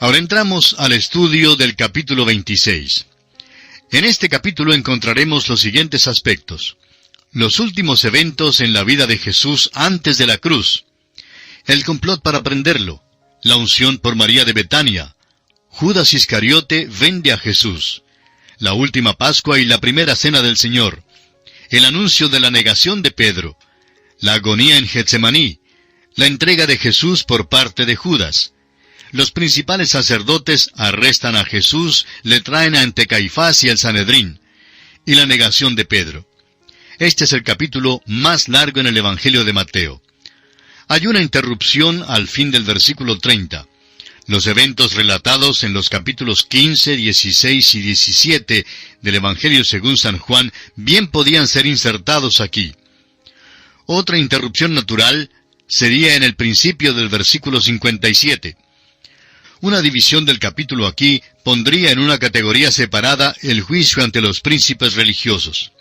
Ahora entramos al estudio del capítulo 26. En este capítulo encontraremos los siguientes aspectos: los últimos eventos en la vida de Jesús antes de la cruz, el complot para prenderlo, la unción por María de Betania, Judas Iscariote vende a Jesús, la última Pascua y la primera cena del Señor, el anuncio de la negación de Pedro, la agonía en Getsemaní, la entrega de Jesús por parte de Judas. Los principales sacerdotes arrestan a Jesús, le traen ante Caifás y el Sanedrín, y la negación de Pedro. Este es el capítulo más largo en el Evangelio de Mateo. Hay una interrupción al fin del versículo 30. Los eventos relatados en los capítulos 15, 16 y 17 del Evangelio según San Juan bien podían ser insertados aquí. Otra interrupción natural sería en el principio del versículo 57. Una división del capítulo aquí pondría en una categoría separada el juicio ante los príncipes religiosos.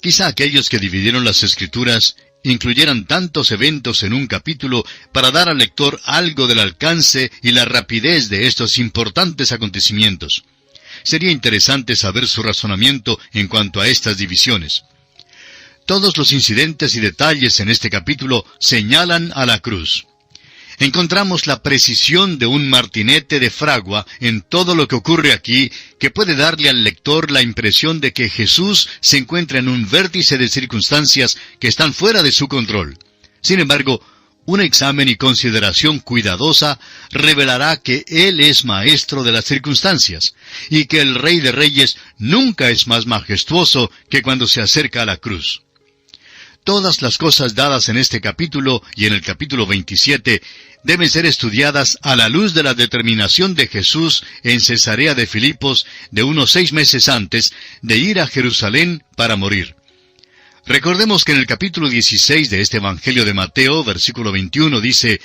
Quizá aquellos que dividieron las Escrituras incluyeran tantos eventos en un capítulo para dar al lector algo del alcance y la rapidez de estos importantes acontecimientos. Sería interesante saber su razonamiento en cuanto a estas divisiones. Todos los incidentes y detalles en este capítulo señalan a la cruz. Encontramos la precisión de un martinete de fragua en todo lo que ocurre aquí, que puede darle al lector la impresión de que Jesús se encuentra en un vértice de circunstancias que están fuera de su control. Sin embargo, un examen y consideración cuidadosa revelará que Él es maestro de las circunstancias, y que el Rey de Reyes nunca es más majestuoso que cuando se acerca a la cruz. Todas las cosas dadas en este capítulo y en el capítulo 27 deben ser estudiadas a la luz de la determinación de Jesús en Cesarea de Filipos de unos 6 meses antes de ir a Jerusalén para morir. Recordemos que en el capítulo 16 de este Evangelio de Mateo, versículo 21, dice: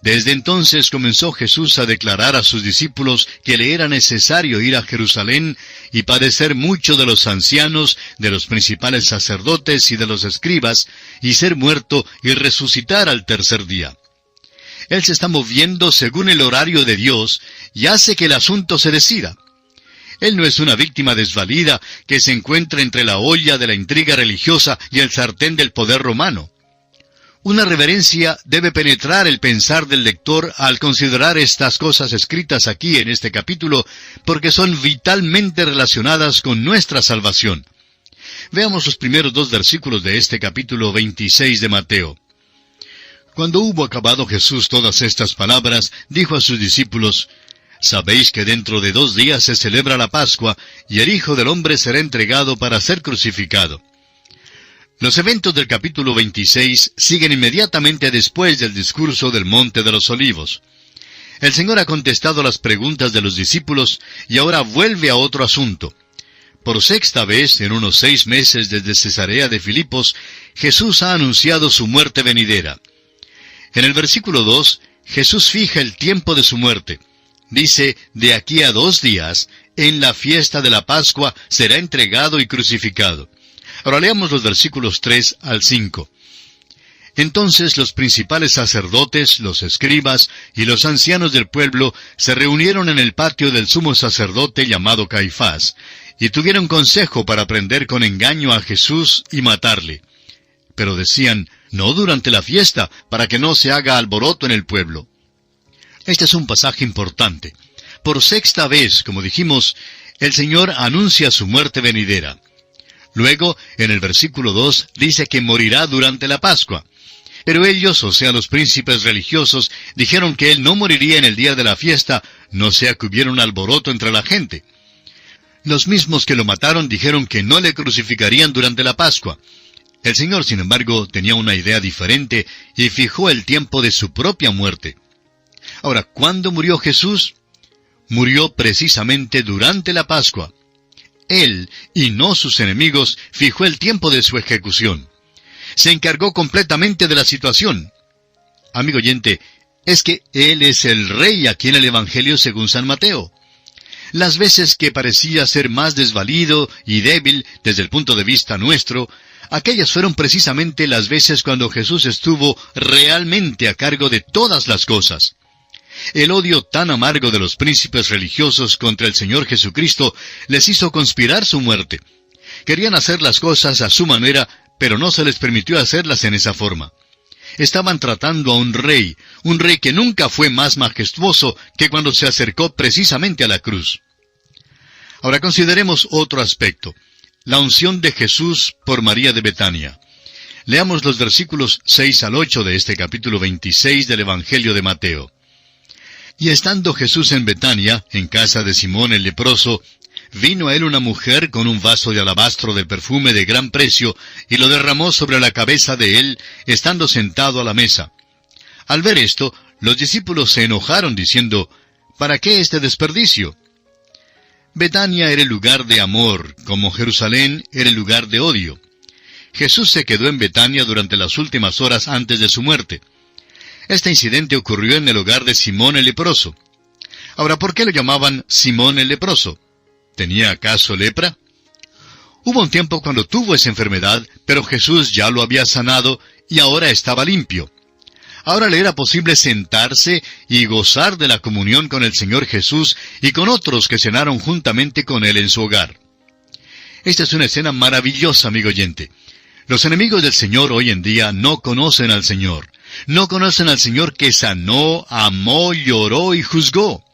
«Desde entonces comenzó Jesús a declarar a sus discípulos que le era necesario ir a Jerusalén y padecer mucho de los ancianos, de los principales sacerdotes y de los escribas, y ser muerto y resucitar al tercer día». Él se está moviendo según el horario de Dios y hace que el asunto se decida. Él no es una víctima desvalida que se encuentra entre la olla de la intriga religiosa y el sartén del poder romano. Una reverencia debe penetrar el pensar del lector al considerar estas cosas escritas aquí en este capítulo, porque son vitalmente relacionadas con nuestra salvación. Veamos los primeros 2 versículos de este capítulo 26 de Mateo. Cuando hubo acabado Jesús todas estas palabras, dijo a sus discípulos: «Sabéis que dentro de 2 días se celebra la Pascua, y el Hijo del Hombre será entregado para ser crucificado». Los eventos del capítulo 26 siguen inmediatamente después del discurso del Monte de los Olivos. El Señor ha contestado las preguntas de los discípulos y ahora vuelve a otro asunto. Por 6ª vez, en unos 6 meses desde Cesarea de Filipos, Jesús ha anunciado su muerte venidera. En el versículo 2, Jesús fija el tiempo de su muerte. Dice: «De aquí a 2 días, en la fiesta de la Pascua, será entregado y crucificado». Ahora leamos los versículos 3 al 5. Entonces los principales sacerdotes, los escribas y los ancianos del pueblo se reunieron en el patio del sumo sacerdote llamado Caifás, y tuvieron consejo para prender con engaño a Jesús y matarle. Pero decían: «No durante la fiesta, para que no se haga alboroto en el pueblo». Este es un pasaje importante. Por 6ª vez, como dijimos, el Señor anuncia su muerte venidera. Luego, en el versículo 2, dice que morirá durante la Pascua. Pero ellos, o sea, los príncipes religiosos, dijeron que Él no moriría en el día de la fiesta, no sea que hubiera un alboroto entre la gente. Los mismos que lo mataron dijeron que no le crucificarían durante la Pascua. El Señor, sin embargo, tenía una idea diferente y fijó el tiempo de su propia muerte. Ahora, ¿cuándo murió Jesús? Murió precisamente durante la Pascua. Él, y no sus enemigos, fijó el tiempo de su ejecución. Se encargó completamente de la situación. Amigo oyente, es que Él es el Rey aquí en el Evangelio según San Mateo. Las veces que parecía ser más desvalido y débil desde el punto de vista nuestro, aquellas fueron precisamente las veces cuando Jesús estuvo realmente a cargo de todas las cosas. El odio tan amargo de los príncipes religiosos contra el Señor Jesucristo les hizo conspirar su muerte. Querían hacer las cosas a su manera, pero no se les permitió hacerlas en esa forma. Estaban tratando a un rey que nunca fue más majestuoso que cuando se acercó precisamente a la cruz. Ahora consideremos otro aspecto, la unción de Jesús por María de Betania. Leamos los versículos 6 al 8 de este capítulo 26 del Evangelio de Mateo. Y estando Jesús en Betania, en casa de Simón el leproso, vino a él una mujer con un vaso de alabastro de perfume de gran precio, y lo derramó sobre la cabeza de él, estando sentado a la mesa. Al ver esto, los discípulos se enojaron, diciendo, ¿para qué este desperdicio? Betania era el lugar de amor, como Jerusalén era el lugar de odio. Jesús se quedó en Betania durante las últimas horas antes de su muerte. Este incidente ocurrió en el hogar de Simón el leproso. Ahora, ¿por qué lo llamaban Simón el leproso? ¿Tenía acaso lepra? Hubo un tiempo cuando tuvo esa enfermedad, pero Jesús ya lo había sanado y ahora estaba limpio. Ahora le era posible sentarse y gozar de la comunión con el Señor Jesús y con otros que cenaron juntamente con Él en su hogar. Esta es una escena maravillosa, amigo oyente. Los enemigos del Señor hoy en día no conocen al Señor. No conocen al Señor que sanó, amó, lloró y juzgó.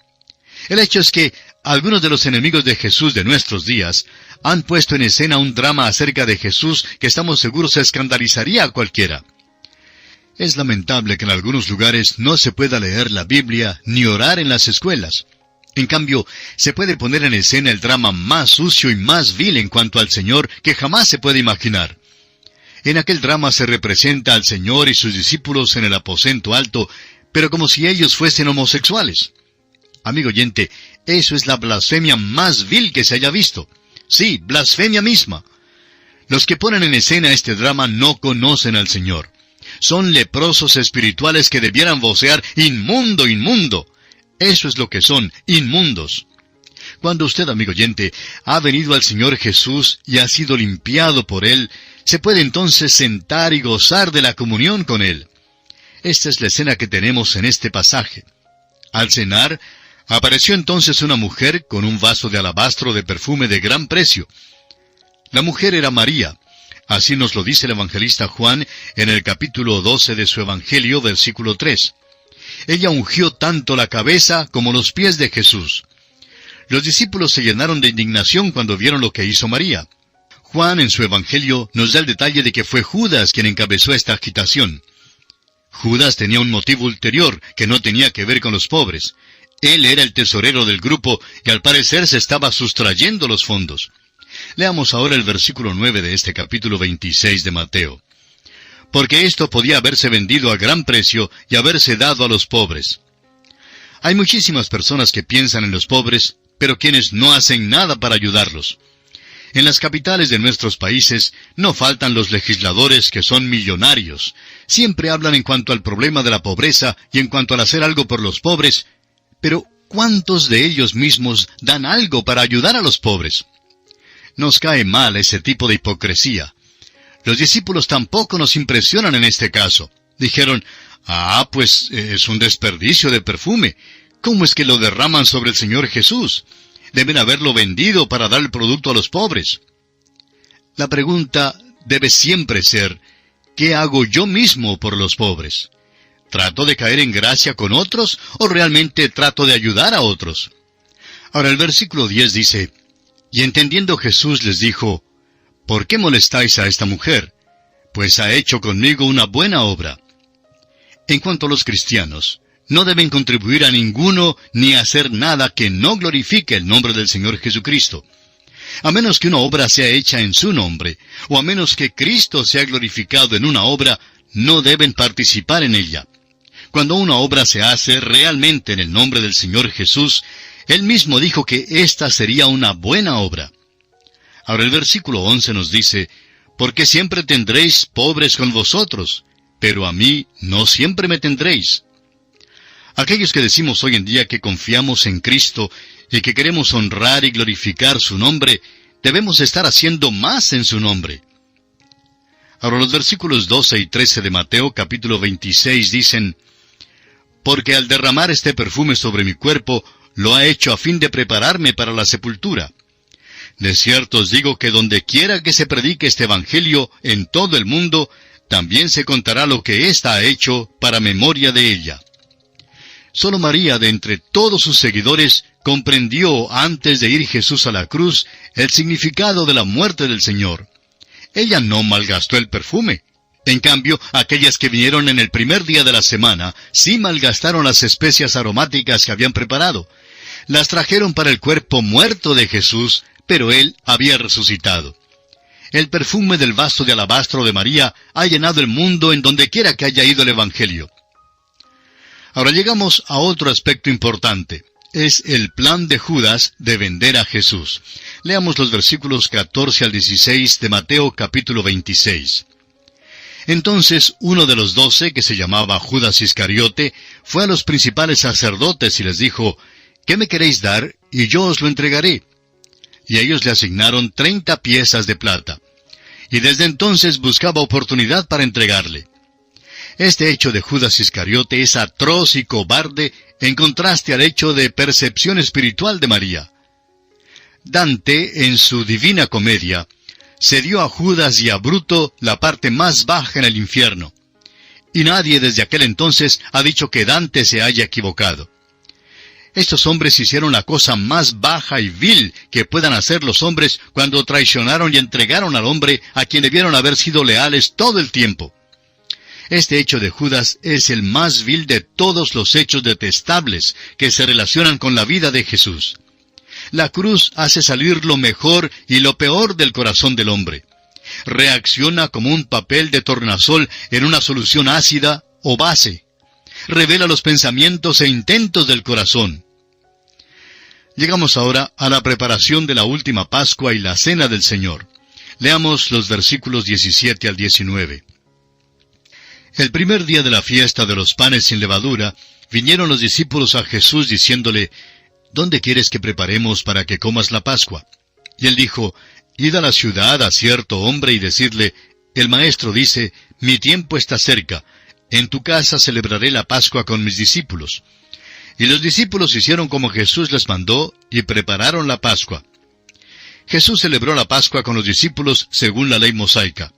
El hecho es que algunos de los enemigos de Jesús de nuestros días han puesto en escena un drama acerca de Jesús que estamos seguros escandalizaría a cualquiera. Es lamentable que en algunos lugares no se pueda leer la Biblia ni orar en las escuelas. En cambio, se puede poner en escena el drama más sucio y más vil en cuanto al Señor que jamás se puede imaginar. En aquel drama se representa al Señor y sus discípulos en el aposento alto, pero como si ellos fuesen homosexuales. Amigo oyente, eso es la blasfemia más vil que se haya visto. Sí, blasfemia misma. Los que ponen en escena este drama no conocen al Señor. Son leprosos espirituales que debieran vocear, ¡inmundo, inmundo! Eso es lo que son, inmundos. Cuando usted, amigo oyente, ha venido al Señor Jesús y ha sido limpiado por Él, se puede entonces sentar y gozar de la comunión con Él. Esta es la escena que tenemos en este pasaje. Al cenar, apareció entonces una mujer con un vaso de alabastro de perfume de gran precio. La mujer era María. Así nos lo dice el evangelista Juan en el capítulo 12 de su Evangelio, versículo 3. Ella ungió tanto la cabeza como los pies de Jesús. Los discípulos se llenaron de indignación cuando vieron lo que hizo María. Juan en su Evangelio nos da el detalle de que fue Judas quien encabezó esta agitación. Judas tenía un motivo ulterior que no tenía que ver con los pobres. Él era el tesorero del grupo y al parecer se estaba sustrayendo los fondos. Leamos ahora el versículo 9 de este capítulo 26 de Mateo. Porque esto podía haberse vendido a gran precio y haberse dado a los pobres. Hay muchísimas personas que piensan en los pobres, pero quienes no hacen nada para ayudarlos. En las capitales de nuestros países no faltan los legisladores que son millonarios. Siempre hablan en cuanto al problema de la pobreza y en cuanto al hacer algo por los pobres. Pero, ¿cuántos de ellos mismos dan algo para ayudar a los pobres? Nos cae mal ese tipo de hipocresía. Los discípulos tampoco nos impresionan en este caso. Dijeron, pues es un desperdicio de perfume. ¿Cómo es que lo derraman sobre el Señor Jesús? Deben haberlo vendido para dar el producto a los pobres. La pregunta debe siempre ser, ¿qué hago yo mismo por los pobres? ¿Trato de caer en gracia con otros o realmente trato de ayudar a otros? Ahora el versículo 10 dice, y entendiendo Jesús les dijo, ¿por qué molestáis a esta mujer? Pues ha hecho conmigo una buena obra. En cuanto a los cristianos, no deben contribuir a ninguno ni hacer nada que no glorifique el nombre del Señor Jesucristo. A menos que una obra sea hecha en su nombre, o a menos que Cristo sea glorificado en una obra, no deben participar en ella. Cuando una obra se hace realmente en el nombre del Señor Jesús, Él mismo dijo que esta sería una buena obra. Ahora el versículo 11 nos dice, porque siempre tendréis pobres con vosotros, pero a mí no siempre me tendréis. Aquellos que decimos hoy en día que confiamos en Cristo y que queremos honrar y glorificar su nombre, debemos estar haciendo más en su nombre. Ahora los versículos 12 y 13 de Mateo capítulo 26 dicen, porque al derramar este perfume sobre mi cuerpo, lo ha hecho a fin de prepararme para la sepultura. De cierto os digo que donde quiera que se predique este Evangelio en todo el mundo, también se contará lo que ésta ha hecho para memoria de ella. Solo María, de entre todos sus seguidores, comprendió antes de ir Jesús a la cruz el significado de la muerte del Señor. Ella no malgastó el perfume. En cambio, aquellas que vinieron en el primer día de la semana, sí malgastaron las especias aromáticas que habían preparado. Las trajeron para el cuerpo muerto de Jesús, pero Él había resucitado. El perfume del vaso de alabastro de María ha llenado el mundo en donde quiera que haya ido el Evangelio. Ahora llegamos a otro aspecto importante. Es el plan de Judas de vender a Jesús. Leamos los versículos 14 al 16 de Mateo capítulo 26. Entonces uno de los 12, que se llamaba Judas Iscariote, fue a los principales sacerdotes y les dijo, ¿qué me queréis dar? Y yo os lo entregaré. Y ellos le asignaron 30 piezas de plata. Y desde entonces buscaba oportunidad para entregarle. Este hecho de Judas Iscariote es atroz y cobarde en contraste al hecho de percepción espiritual de María. Dante, en su Divina Comedia, se dio a Judas y a Bruto la parte más baja en el infierno. Y nadie desde aquel entonces ha dicho que Dante se haya equivocado. Estos hombres hicieron la cosa más baja y vil que puedan hacer los hombres cuando traicionaron y entregaron al hombre a quien debieron haber sido leales todo el tiempo. Este hecho de Judas es el más vil de todos los hechos detestables que se relacionan con la vida de Jesús. La cruz hace salir lo mejor y lo peor del corazón del hombre. Reacciona como un papel de tornasol en una solución ácida o base. Revela los pensamientos e intentos del corazón. Llegamos ahora a la preparación de la última Pascua y la Cena del Señor. Leamos los versículos 17 al 19. El primer día de la fiesta de los panes sin levadura, vinieron los discípulos a Jesús diciéndole, ¿dónde quieres que preparemos para que comas la Pascua? Y él dijo, id a la ciudad a cierto hombre y decidle, el maestro dice, mi tiempo está cerca, en tu casa celebraré la Pascua con mis discípulos. Y los discípulos hicieron como Jesús les mandó y prepararon la Pascua. Jesús celebró la Pascua con los discípulos según la ley mosaica.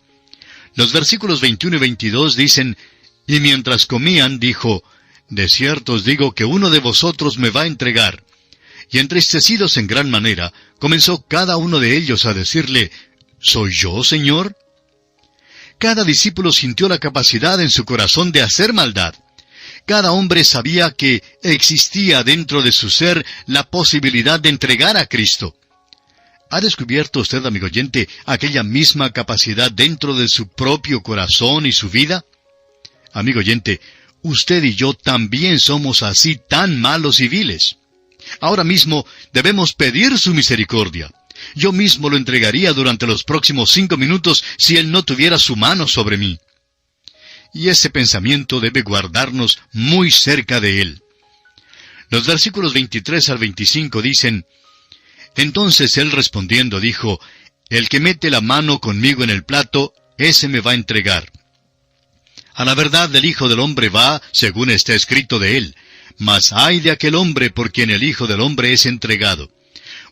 Los versículos 21 y 22 dicen, y mientras comían, dijo, de cierto os digo que uno de vosotros me va a entregar. Y entristecidos en gran manera, comenzó cada uno de ellos a decirle, ¿soy yo, Señor? Cada discípulo sintió la capacidad en su corazón de hacer maldad. Cada hombre sabía que existía dentro de su ser la posibilidad de entregar a Cristo. ¿Ha descubierto usted, amigo oyente, aquella misma capacidad dentro de su propio corazón y su vida? Amigo oyente, usted y yo también somos así tan malos y viles. Ahora mismo debemos pedir su misericordia. Yo mismo lo entregaría durante los próximos 5 minutos si Él no tuviera su mano sobre mí. Y ese pensamiento debe guardarnos muy cerca de Él. Los versículos 23 al 25 dicen, entonces Él respondiendo dijo, el que mete la mano conmigo en el plato, ese me va a entregar. A la verdad el Hijo del Hombre va, según está escrito de Él, mas ay de aquel hombre por quien el Hijo del Hombre es entregado.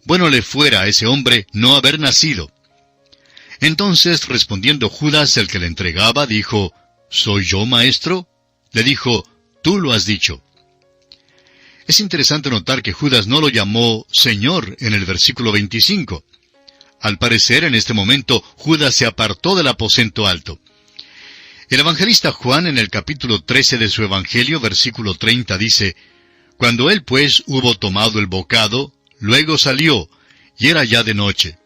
Bueno le fuera a ese hombre no haber nacido. Entonces, respondiendo Judas, el que le entregaba, dijo, ¿soy yo, maestro? Le dijo, tú lo has dicho. Es interesante notar que Judas no lo llamó Señor en el versículo 25. Al parecer, en este momento, Judas se apartó del aposento alto. El evangelista Juan, en el capítulo 13 de su Evangelio, versículo 30, dice, cuando él pues hubo tomado el bocado, luego salió, y era ya de noche.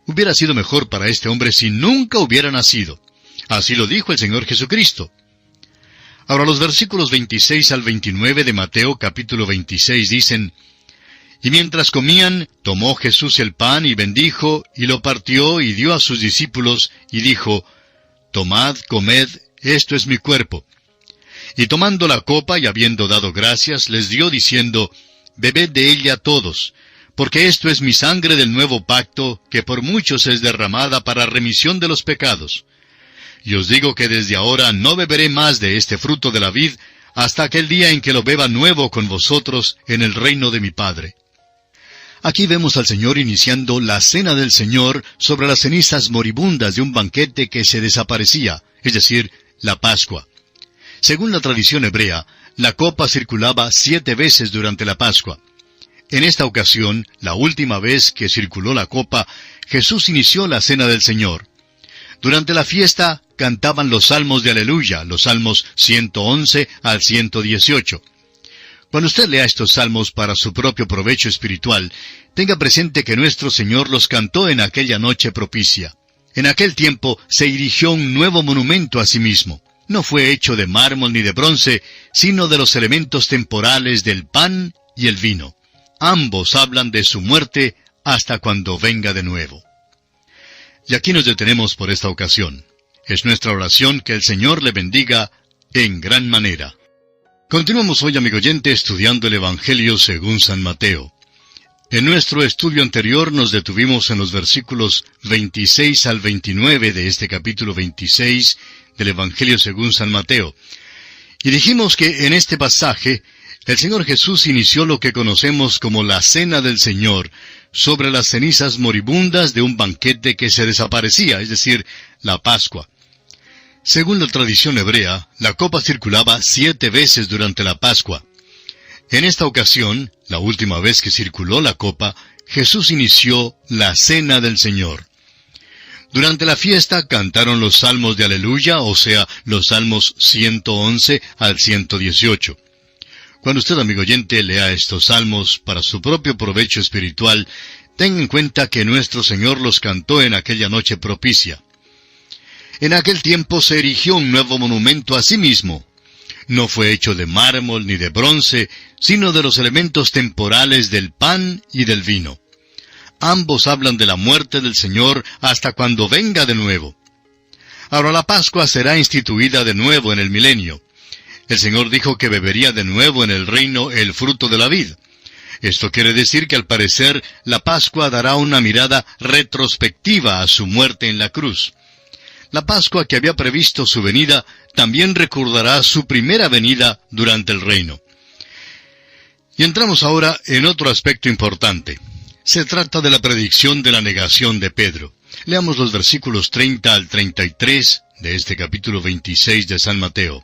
Hubiera sido mejor para este hombre si nunca hubiera nacido. Así lo dijo el Señor Jesucristo. Ahora los versículos 26 al 29 de Mateo capítulo 26 dicen, y mientras comían, tomó Jesús el pan y bendijo, y lo partió y dio a sus discípulos, y dijo, tomad, comed, esto es mi cuerpo. Y tomando la copa y habiendo dado gracias, les dio diciendo, bebed de ella todos, porque esto es mi sangre del nuevo pacto, que por muchos es derramada para remisión de los pecados. Y os digo que desde ahora no beberé más de este fruto de la vid, hasta aquel día en que lo beba nuevo con vosotros en el reino de mi Padre. Aquí vemos al Señor iniciando la cena del Señor sobre las cenizas moribundas de un banquete que se desaparecía, es decir, la Pascua. Según la tradición hebrea, la copa circulaba 7 veces durante la Pascua. En esta ocasión, la última vez que circuló la copa, Jesús inició la cena del Señor. Durante la fiesta cantaban los salmos de aleluya, los salmos 111 al 118. Cuando usted lea estos salmos para su propio provecho espiritual, tenga presente que nuestro Señor los cantó en aquella noche propicia. En aquel tiempo se erigió un nuevo monumento a sí mismo. No fue hecho de mármol ni de bronce, sino de los elementos temporales del pan y el vino. Ambos hablan de su muerte hasta cuando venga de nuevo. Y aquí nos detenemos por esta ocasión. Es nuestra oración que el Señor le bendiga en gran manera. Continuamos hoy, amigo oyente, estudiando el Evangelio según San Mateo. En nuestro estudio anterior nos detuvimos en los versículos 26 al 29 de este capítulo 26 del Evangelio según San Mateo. Y dijimos que en este pasaje el Señor Jesús inició lo que conocemos como la Cena del Señor sobre las cenizas moribundas de un banquete que se desaparecía, es decir, la Pascua. Según la tradición hebrea, la copa circulaba 7 veces durante la Pascua. En esta ocasión, la última vez que circuló la copa, Jesús inició la Cena del Señor. Durante la fiesta cantaron los salmos de aleluya, o sea, los salmos 111 al 118. Cuando usted, amigo oyente, lea estos salmos para su propio provecho espiritual, tenga en cuenta que nuestro Señor los cantó en aquella noche propicia. En aquel tiempo se erigió un nuevo monumento a sí mismo. No fue hecho de mármol ni de bronce, sino de los elementos temporales del pan y del vino. Ambos hablan de la muerte del Señor hasta cuando venga de nuevo. Ahora la Pascua será instituida de nuevo en el milenio. El Señor dijo que bebería de nuevo en el reino el fruto de la vid. Esto quiere decir que al parecer la Pascua dará una mirada retrospectiva a su muerte en la cruz. La Pascua que había previsto su venida también recordará su primera venida durante el reino. Y entramos ahora en otro aspecto importante. Se trata de la predicción de la negación de Pedro. Leamos los versículos 30 al 33 de este capítulo 26 de San Mateo.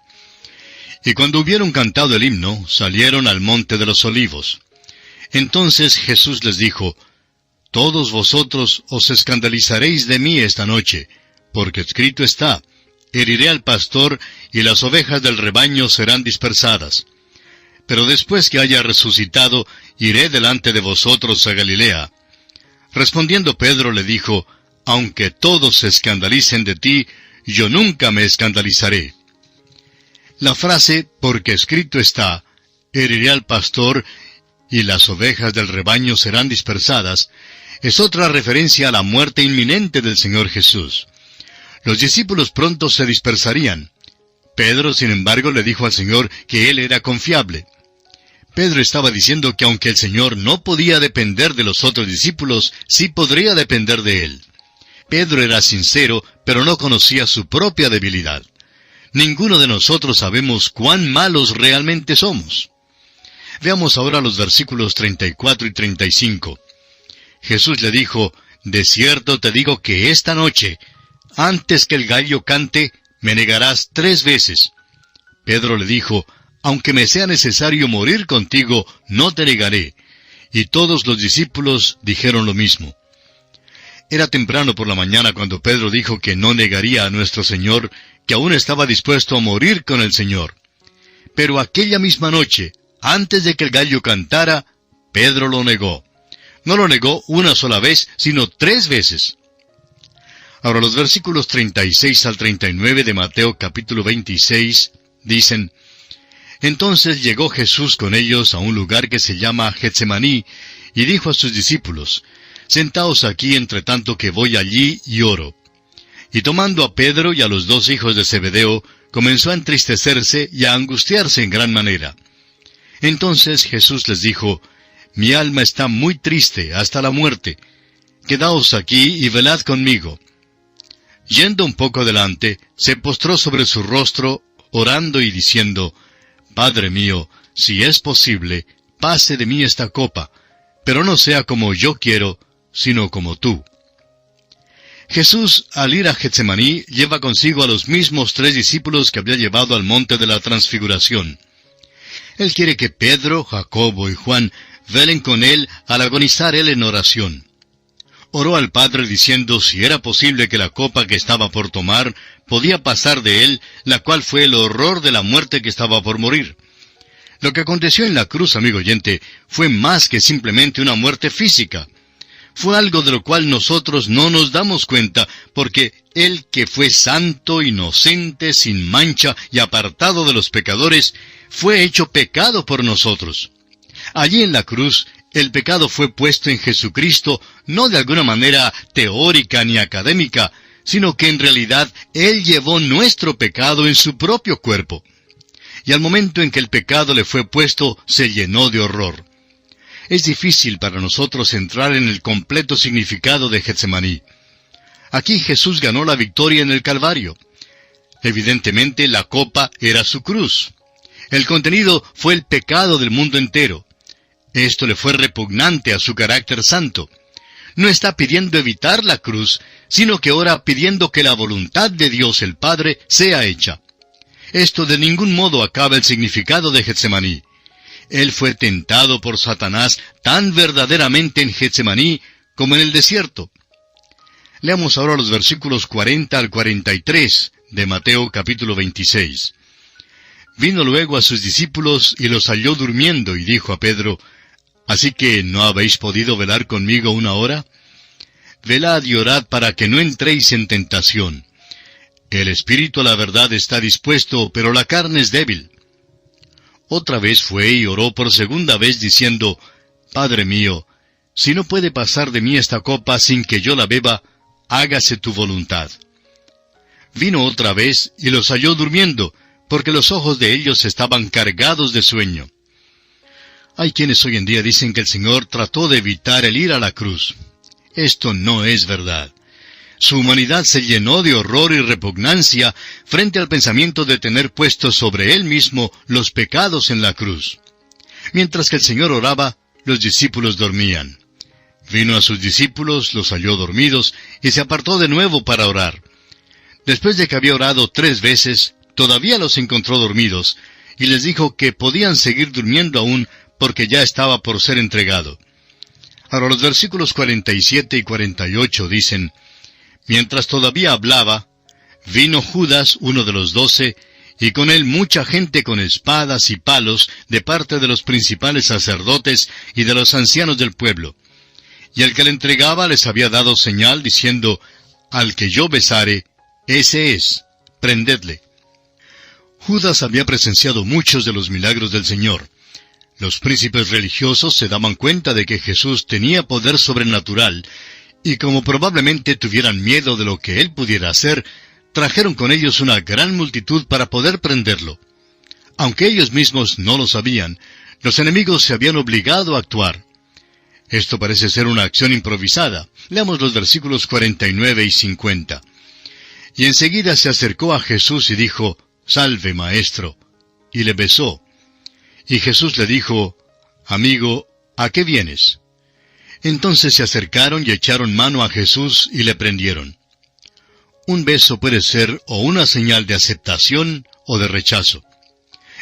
Y cuando hubieron cantado el himno, salieron al monte de los olivos. Entonces Jesús les dijo, «Todos vosotros os escandalizaréis de mí esta noche, porque escrito está, heriré al pastor y las ovejas del rebaño serán dispersadas. Pero después que haya resucitado, iré delante de vosotros a Galilea». Respondiendo Pedro le dijo, «Aunque todos se escandalicen de ti, yo nunca me escandalizaré». La frase, porque escrito está, heriré al pastor y las ovejas del rebaño serán dispersadas, es otra referencia a la muerte inminente del Señor Jesús. Los discípulos pronto se dispersarían. Pedro, sin embargo, le dijo al Señor que él era confiable. Pedro estaba diciendo que aunque el Señor no podía depender de los otros discípulos, sí podría depender de él. Pedro era sincero, pero no conocía su propia debilidad. Ninguno de nosotros sabemos cuán malos realmente somos. Veamos ahora los versículos 34 y 35. Jesús le dijo, «De cierto te digo que esta noche, antes que el gallo cante, me negarás 3 veces». Pedro le dijo, «Aunque me sea necesario morir contigo, no te negaré». Y todos los discípulos dijeron lo mismo. Era temprano por la mañana cuando Pedro dijo que no negaría a nuestro Señor, que aún estaba dispuesto a morir con el Señor. Pero aquella misma noche, antes de que el gallo cantara, Pedro lo negó. No lo negó una sola vez, sino 3 veces. Ahora los versículos 36 al 39 de Mateo capítulo 26 dicen, «Entonces llegó Jesús con ellos a un lugar que se llama Getsemaní, y dijo a sus discípulos, «Sentaos aquí entre tanto que voy allí y oro». Y tomando a Pedro y a los 2 hijos de Zebedeo, comenzó a entristecerse y a angustiarse en gran manera. Entonces Jesús les dijo, «Mi alma está muy triste hasta la muerte. Quedaos aquí y velad conmigo». Yendo un poco adelante, se postró sobre su rostro, orando y diciendo, Padre mío, si es posible, pase de mí esta copa, pero no sea como yo quiero, sino como tú. Jesús, al ir a Getsemaní, lleva consigo a los mismos 3 discípulos que había llevado al monte de la Transfiguración. Él quiere que Pedro, Jacobo y Juan velen con él al agonizar él en oración. Oró al Padre diciendo si era posible que la copa que estaba por tomar podía pasar de él, la cual fue el horror de la muerte que estaba por morir. Lo que aconteció en la cruz, amigo oyente, fue más que simplemente una muerte física. Fue algo de lo cual nosotros no nos damos cuenta, porque Él que fue santo, inocente, sin mancha y apartado de los pecadores, fue hecho pecado por nosotros. Allí en la cruz, el pecado fue puesto en Jesucristo, no de alguna manera teórica ni académica, sino que en realidad Él llevó nuestro pecado en su propio cuerpo. Y al momento en que el pecado le fue puesto, se llenó de horror. Es difícil para nosotros entrar en el completo significado de Getsemaní. Aquí Jesús ganó la victoria en el Calvario. Evidentemente la copa era su cruz. El contenido fue el pecado del mundo entero. Esto le fue repugnante a su carácter santo. No está pidiendo evitar la cruz, sino que ora pidiendo que la voluntad de Dios el Padre sea hecha. Esto de ningún modo acaba el significado de Getsemaní. Él fue tentado por Satanás tan verdaderamente en Getsemaní como en el desierto. Leamos ahora los versículos 40 al 43 de Mateo capítulo 26. Vino luego a sus discípulos y los halló durmiendo y dijo a Pedro, ¿así que no habéis podido velar conmigo 1 hora? Velad y orad para que no entréis en tentación. El espíritu a la verdad está dispuesto, pero la carne es débil. Otra vez fue y oró por segunda vez diciendo, Padre mío, si no puede pasar de mí esta copa sin que yo la beba, hágase tu voluntad. Vino otra vez y los halló durmiendo, porque los ojos de ellos estaban cargados de sueño. Hay quienes hoy en día dicen que el Señor trató de evitar el ir a la cruz. Esto no es verdad. Su humanidad se llenó de horror y repugnancia frente al pensamiento de tener puestos sobre Él mismo los pecados en la cruz. Mientras que el Señor oraba, los discípulos dormían. Vino a sus discípulos, los halló dormidos, y se apartó de nuevo para orar. Después de que había orado 3 veces, todavía los encontró dormidos, y les dijo que podían seguir durmiendo aún, porque ya estaba por ser entregado. Ahora los versículos 47 y 48 dicen, Mientras todavía hablaba, vino Judas, uno de los 12, y con él mucha gente con espadas y palos de parte de los principales sacerdotes y de los ancianos del pueblo. Y el que le entregaba les había dado señal, diciendo, Al que yo besare, ese es, prendedle. Judas había presenciado muchos de los milagros del Señor. Los príncipes religiosos se daban cuenta de que Jesús tenía poder sobrenatural, y como probablemente tuvieran miedo de lo que él pudiera hacer, trajeron con ellos una gran multitud para poder prenderlo. Aunque ellos mismos no lo sabían, los enemigos se habían obligado a actuar. Esto parece ser una acción improvisada. Leamos los versículos 49 y 50. Y enseguida se acercó a Jesús y dijo, Salve, Maestro, y le besó. Y Jesús le dijo, Amigo, ¿a qué vienes? Entonces se acercaron y echaron mano a Jesús y le prendieron. Un beso puede ser o una señal de aceptación o de rechazo.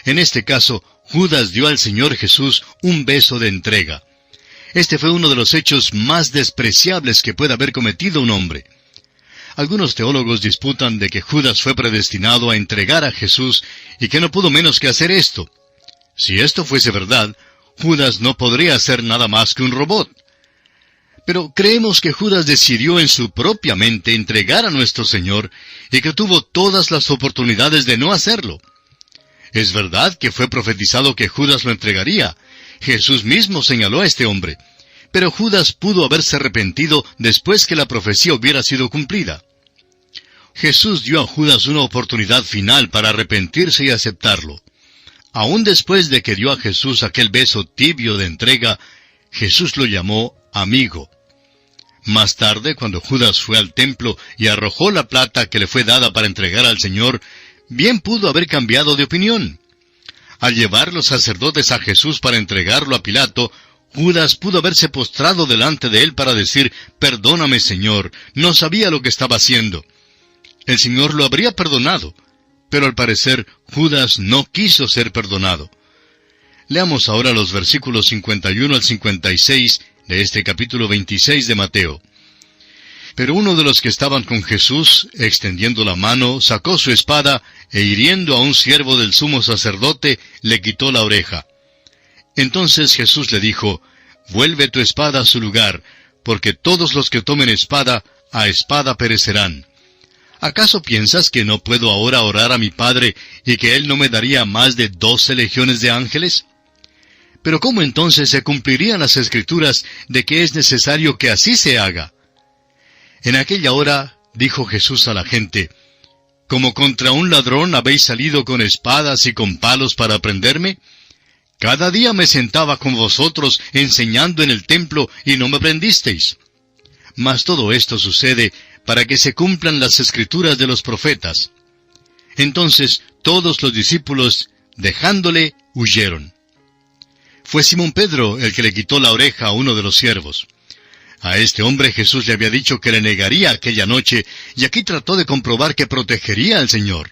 En este caso, Judas dio al Señor Jesús un beso de entrega. Este fue uno de los hechos más despreciables que puede haber cometido un hombre. Algunos teólogos disputan de que Judas fue predestinado a entregar a Jesús y que no pudo menos que hacer esto. Si esto fuese verdad, Judas no podría ser nada más que un robot. Pero creemos que Judas decidió en su propia mente entregar a nuestro Señor y que tuvo todas las oportunidades de no hacerlo. Es verdad que fue profetizado que Judas lo entregaría. Jesús mismo señaló a este hombre. Pero Judas pudo haberse arrepentido después que la profecía hubiera sido cumplida. Jesús dio a Judas una oportunidad final para arrepentirse y aceptarlo. Aún después de que dio a Jesús aquel beso tibio de entrega, Jesús lo llamó amigo. Más tarde, cuando Judas fue al templo y arrojó la plata que le fue dada para entregar al Señor, bien pudo haber cambiado de opinión. Al llevar los sacerdotes a Jesús para entregarlo a Pilato, Judas pudo haberse postrado delante de él para decir, «Perdóname, Señor, no sabía lo que estaba haciendo». El Señor lo habría perdonado, pero al parecer Judas no quiso ser perdonado. Leamos ahora los versículos 51 al 56 de este capítulo 26 de Mateo. Pero uno de los que estaban con Jesús, extendiendo la mano, sacó su espada, e hiriendo a un siervo del sumo sacerdote, le quitó la oreja. Entonces Jesús le dijo, «Vuelve tu espada a su lugar, porque todos los que tomen espada, a espada perecerán. ¿Acaso piensas que no puedo ahora orar a mi Padre, y que Él no me daría más de 12 legiones de ángeles? Pero ¿cómo entonces se cumplirían las Escrituras de que es necesario que así se haga?» En aquella hora dijo Jesús a la gente, «¿Como contra un ladrón habéis salido con espadas y con palos para prenderme? Cada día me sentaba con vosotros enseñando en el templo y no me prendisteis. Mas todo esto sucede para que se cumplan las Escrituras de los profetas». Entonces todos los discípulos, dejándole, huyeron. Fue Simón Pedro el que le quitó la oreja a uno de los siervos. A este hombre Jesús le había dicho que le negaría aquella noche, y aquí trató de comprobar que protegería al Señor.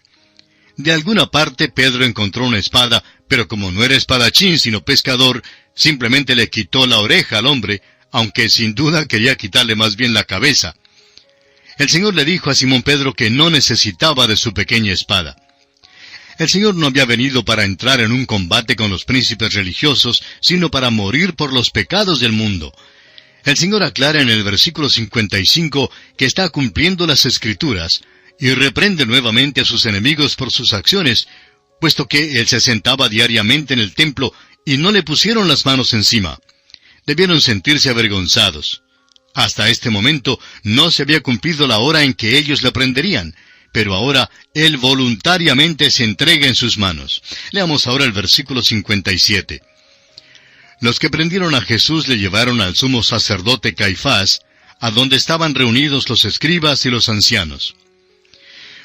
De alguna parte Pedro encontró una espada, pero como no era espadachín sino pescador, simplemente le quitó la oreja al hombre, aunque sin duda quería quitarle más bien la cabeza. El Señor le dijo a Simón Pedro que no necesitaba de su pequeña espada. El Señor no había venido para entrar en un combate con los príncipes religiosos, sino para morir por los pecados del mundo. El Señor aclara en el versículo 55 que está cumpliendo las Escrituras, y reprende nuevamente a sus enemigos por sus acciones, puesto que Él se sentaba diariamente en el templo y no le pusieron las manos encima. Debieron sentirse avergonzados. Hasta este momento no se había cumplido la hora en que ellos le prenderían, pero ahora Él voluntariamente se entrega en sus manos. Leamos ahora el versículo 57. Los que prendieron a Jesús le llevaron al sumo sacerdote Caifás, a donde estaban reunidos los escribas y los ancianos.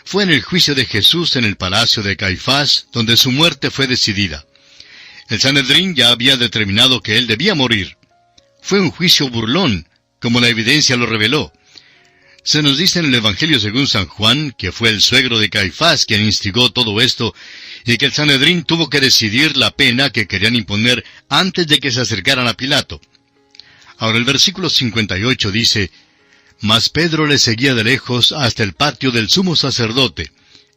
Fue en el juicio de Jesús en el palacio de Caifás, donde su muerte fue decidida. El Sanedrín ya había determinado que él debía morir. Fue un juicio burlón, como la evidencia lo reveló. Se nos dice en el Evangelio según San Juan, que fue el suegro de Caifás quien instigó todo esto, y que el Sanedrín tuvo que decidir la pena que querían imponer antes de que se acercaran a Pilato. Ahora el versículo 58 dice, «Mas Pedro le seguía de lejos hasta el patio del sumo sacerdote,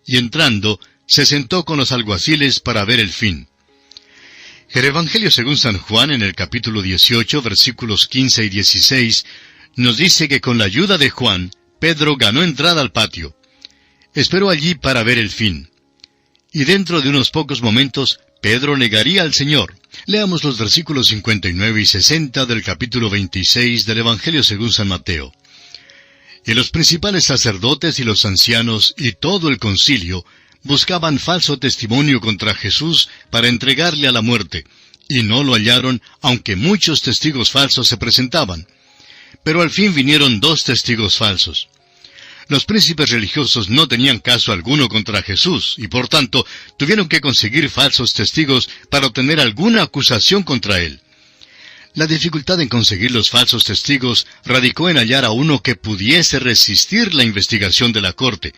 y entrando, se sentó con los alguaciles para ver el fin». El Evangelio según San Juan, en el capítulo 18, versículos 15 y 16, nos dice que con la ayuda de Juan, Pedro ganó entrada al patio. Esperó allí para ver el fin. Y dentro de unos pocos momentos, Pedro negaría al Señor. Leamos los versículos 59 y 60 del capítulo 26 del Evangelio según San Mateo. Y los principales sacerdotes y los ancianos y todo el concilio buscaban falso testimonio contra Jesús para entregarle a la muerte, y no lo hallaron, aunque muchos testigos falsos se presentaban. Pero al fin vinieron 2 testigos falsos. Los príncipes religiosos no tenían caso alguno contra Jesús, y por tanto tuvieron que conseguir falsos testigos para obtener alguna acusación contra él. La dificultad en conseguir los falsos testigos radicó en hallar a uno que pudiese resistir la investigación de la corte.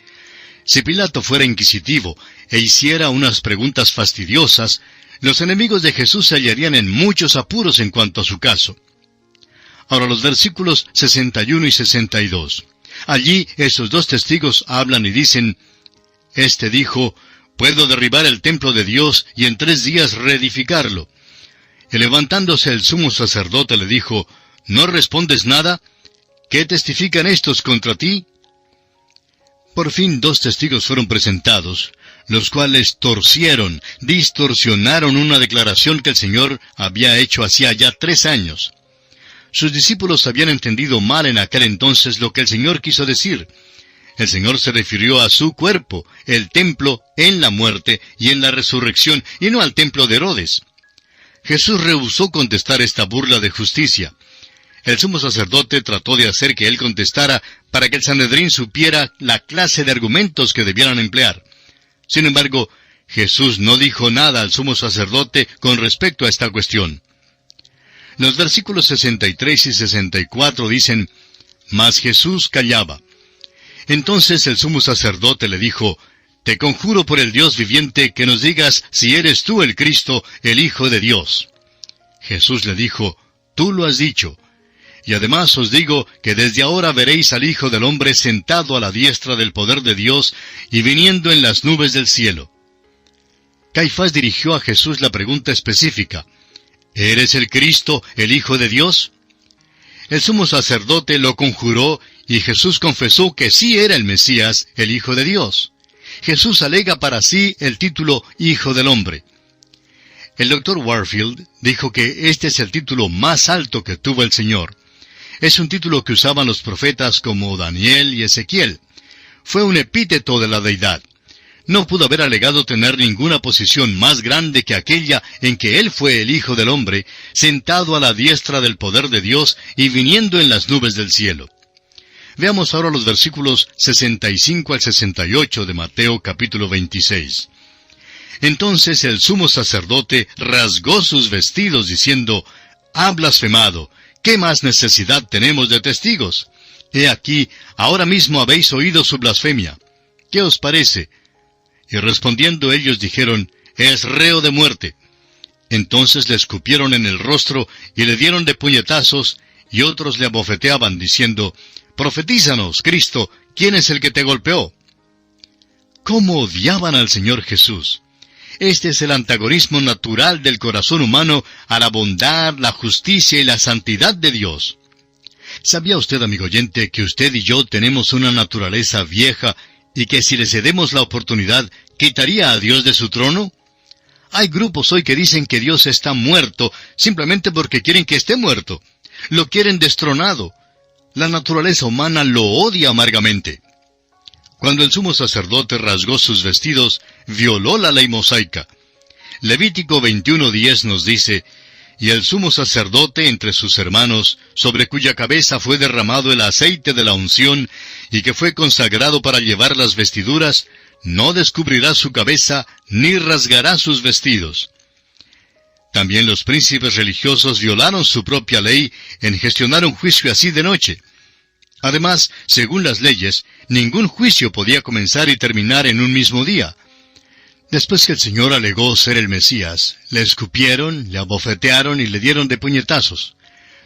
Si Pilato fuera inquisitivo e hiciera unas preguntas fastidiosas, los enemigos de Jesús se hallarían en muchos apuros en cuanto a su caso. Ahora los versículos 61 y 62. Allí esos 2 testigos hablan y dicen, «Este dijo, puedo derribar el templo de Dios y en 3 días reedificarlo». Y levantándose el sumo sacerdote le dijo, «¿No respondes nada? ¿Qué testifican estos contra ti?» Por fin 2 testigos fueron presentados, los cuales distorsionaron una declaración que el Señor había hecho hacía ya 3 años. Sus discípulos habían entendido mal en aquel entonces lo que el Señor quiso decir. El Señor se refirió a su cuerpo, el templo, en la muerte y en la resurrección, y no al templo de Herodes. Jesús rehusó contestar esta burla de justicia. El sumo sacerdote trató de hacer que él contestara para que el Sanedrín supiera la clase de argumentos que debieran emplear. Sin embargo, Jesús no dijo nada al sumo sacerdote con respecto a esta cuestión. Los versículos 63 y 64 dicen, «Mas Jesús callaba. Entonces el sumo sacerdote le dijo, Te conjuro por el Dios viviente que nos digas si eres tú el Cristo, el Hijo de Dios». Jesús le dijo, «Tú lo has dicho. Y además os digo que desde ahora veréis al Hijo del Hombre sentado a la diestra del poder de Dios y viniendo en las nubes del cielo». Caifás dirigió a Jesús la pregunta específica, ¿eres el Cristo, el Hijo de Dios? El sumo sacerdote lo conjuró y Jesús confesó que sí era el Mesías, el Hijo de Dios. Jesús alega para sí el título Hijo del Hombre. El Dr. Warfield dijo que este es el título más alto que tuvo el Señor. Es un título que usaban los profetas como Daniel y Ezequiel. Fue un epíteto de la deidad. No pudo haber alegado tener ninguna posición más grande que aquella en que Él fue el Hijo del Hombre, sentado a la diestra del poder de Dios y viniendo en las nubes del cielo. Veamos ahora los versículos 65 al 68 de Mateo capítulo 26. Entonces el sumo sacerdote rasgó sus vestidos diciendo, «Ha blasfemado, ¿qué más necesidad tenemos de testigos? He aquí, ahora mismo habéis oído su blasfemia. ¿Qué os parece?» Y respondiendo ellos dijeron, «Es reo de muerte». Entonces le escupieron en el rostro y le dieron de puñetazos, y otros le abofeteaban, diciendo, «Profetízanos, Cristo, ¿quién es el que te golpeó?» ¿Cómo odiaban al Señor Jesús? Este es el antagonismo natural del corazón humano a la bondad, la justicia y la santidad de Dios. ¿Sabía usted, amigo oyente, que usted y yo tenemos una naturaleza vieja y que si le cedemos la oportunidad, quitaría a Dios de su trono? Hay grupos hoy que dicen que Dios está muerto simplemente porque quieren que esté muerto. Lo quieren destronado. La naturaleza humana lo odia amargamente. Cuando el sumo sacerdote rasgó sus vestidos, violó la ley mosaica. Levítico 21:10 nos dice, «Y el sumo sacerdote entre sus hermanos, sobre cuya cabeza fue derramado el aceite de la unción, y que fue consagrado para llevar las vestiduras, no descubrirá su cabeza, ni rasgará sus vestidos». También los príncipes religiosos violaron su propia ley en gestionar un juicio así de noche. Además, según las leyes, ningún juicio podía comenzar y terminar en un mismo día. Después que el Señor alegó ser el Mesías, le escupieron, le abofetearon y le dieron de puñetazos.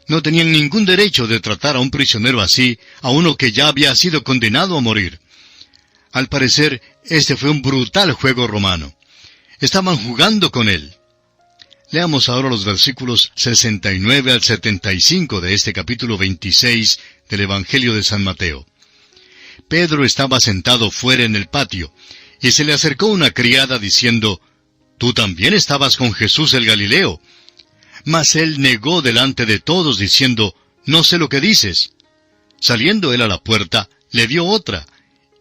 No tenían ningún derecho de tratar a un prisionero así, a uno que ya había sido condenado a morir. Al parecer, este fue un brutal juego romano. Estaban jugando con él. Leamos ahora los versículos 69 al 75 de este capítulo 26 del Evangelio de San Mateo. Pedro estaba sentado fuera en el patio, y se le acercó una criada diciendo, «Tú también estabas con Jesús el Galileo». Mas él negó delante de todos diciendo, «No sé lo que dices». Saliendo él a la puerta, le vio otra,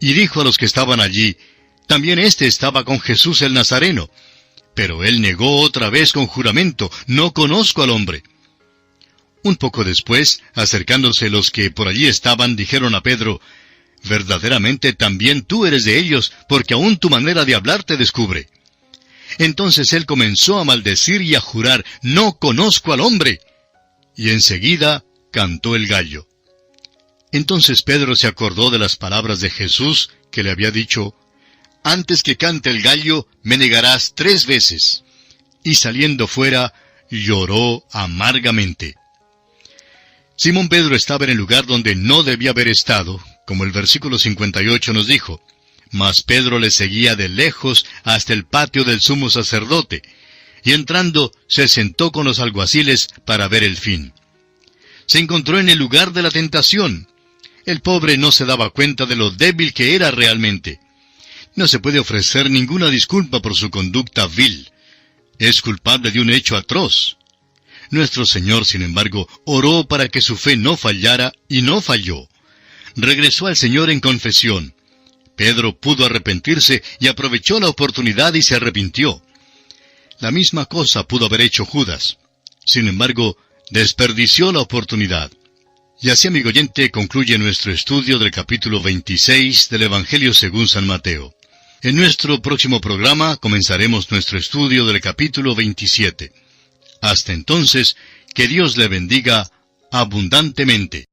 y dijo a los que estaban allí, «También éste estaba con Jesús el Nazareno». Pero él negó otra vez con juramento, «No conozco al hombre». Un poco después, acercándose los que por allí estaban, dijeron a Pedro, «Verdaderamente también tú eres de ellos, porque aún tu manera de hablar te descubre». Entonces él comenzó a maldecir y a jurar, «No conozco al hombre». Y enseguida cantó el gallo. Entonces Pedro se acordó de las palabras de Jesús, que le había dicho, «Antes que cante el gallo, me negarás 3 veces». Y saliendo fuera, lloró amargamente. Simón Pedro estaba en el lugar donde no debía haber estado, como el versículo 58 nos dijo. Mas Pedro le seguía de lejos hasta el patio del sumo sacerdote, y entrando se sentó con los alguaciles para ver el fin. Se encontró en el lugar de la tentación. El pobre no se daba cuenta de lo débil que era realmente. No se puede ofrecer ninguna disculpa por su conducta vil. Es culpable de un hecho atroz. Nuestro Señor, sin embargo, oró para que su fe no fallara, y no falló. Regresó al Señor en confesión. Pedro pudo arrepentirse y aprovechó la oportunidad y se arrepintió. La misma cosa pudo haber hecho Judas. Sin embargo, desperdició la oportunidad. Y así, amigo oyente, concluye nuestro estudio del capítulo 26 del Evangelio según San Mateo. En nuestro próximo programa comenzaremos nuestro estudio del capítulo 27. Hasta entonces, que Dios le bendiga abundantemente.